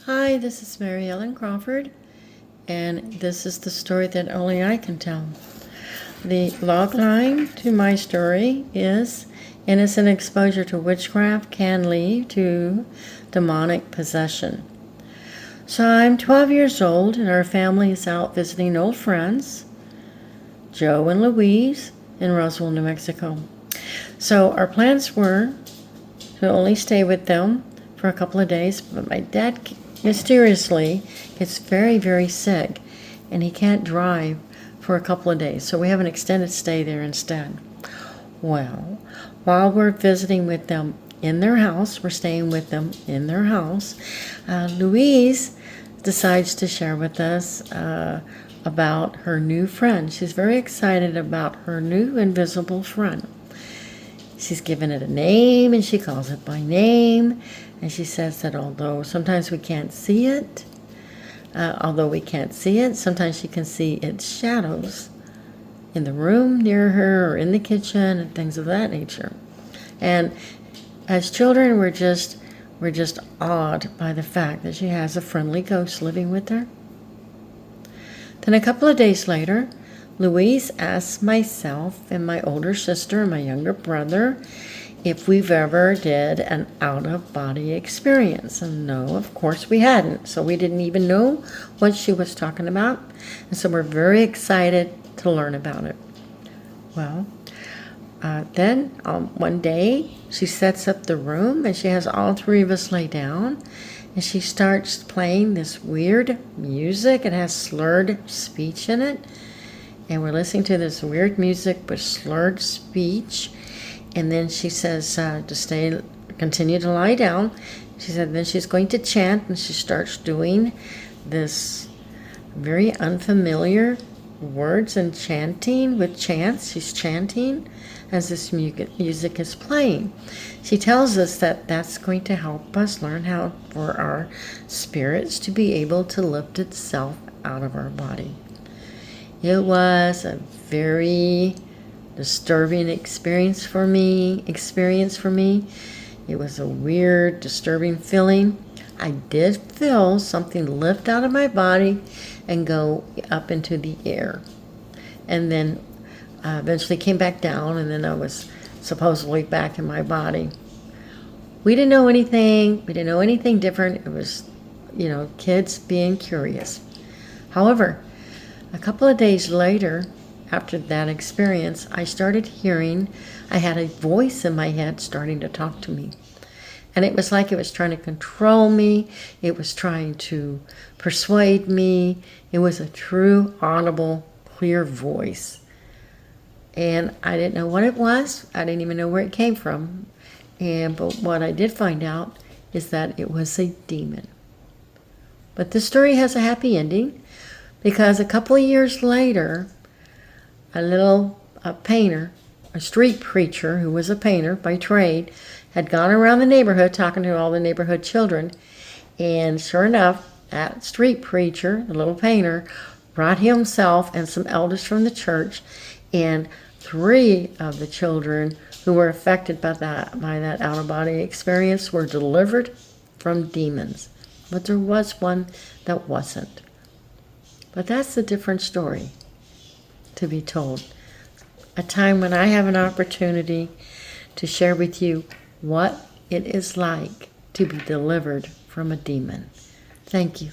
Hi, this is Mary Ellen Crawford, and this is the story that only I can tell. The log line to my story is innocent exposure to witchcraft can lead to demonic possession. So I'm 12 years old, and our family is out visiting old friends, Joe and Louise, in Roswell, New Mexico. So our plans were to only stay with them for a couple of days, but my dad mysteriously gets very, very sick, and he can't drive for a couple of days, so we have an extended stay there instead. Well, while we're visiting with them in their house, we're staying with them in their house, Louise decides to share with us about her new friend. She's very excited about her new invisible friend. She's given it a name, and she calls it by name, and she says that although sometimes we can't see it, sometimes she can see its shadows in the room near her or in the kitchen and things of that nature. And as children, we're just awed by the fact that she has a friendly ghost living with her. Then a couple of days later, Louise asks myself and my older sister and my younger brother if we've ever did an out-of-body experience. And no, of course we hadn't. So we didn't even know what she was talking about. And so we're very excited to learn about it. Well, then one day she sets up the room and she has all three of us lay down. And she starts playing this weird music. It has slurred speech in it. And we're listening to this weird music with slurred speech. And then she says to continue to lie down. She said then she's going to chant, and she starts doing this very unfamiliar words and chanting with chants. She's chanting as this music is playing. She tells us that that's going to help us learn how for our spirits to be able to lift itself out of our body. It was a very disturbing experience for me. It was a weird, disturbing feeling. I did feel something lift out of my body and go up into the air. And then eventually came back down, and then I was supposedly back in my body. We didn't know anything. We didn't know anything different. It was, kids being curious. However, a couple of days later, after that experience, I started hearing, I had a voice in my head starting to talk to me. And it was like it was trying to control me. It was trying to persuade me. It was a true, audible, clear voice. And I didn't know what it was. I didn't even know where it came from. But what I did find out is that it was a demon. But this story has a happy ending, because a couple of years later, a painter, a street preacher who was a painter by trade, had gone around the neighborhood talking to all the neighborhood children. And sure enough, that street preacher, the little painter, brought himself and some elders from the church, and 3 of the children who were affected by that out-of-body experience were delivered from demons. But there was one that wasn't. But that's a different story to be told. A time when I have an opportunity to share with you what it is like to be delivered from a demon. Thank you.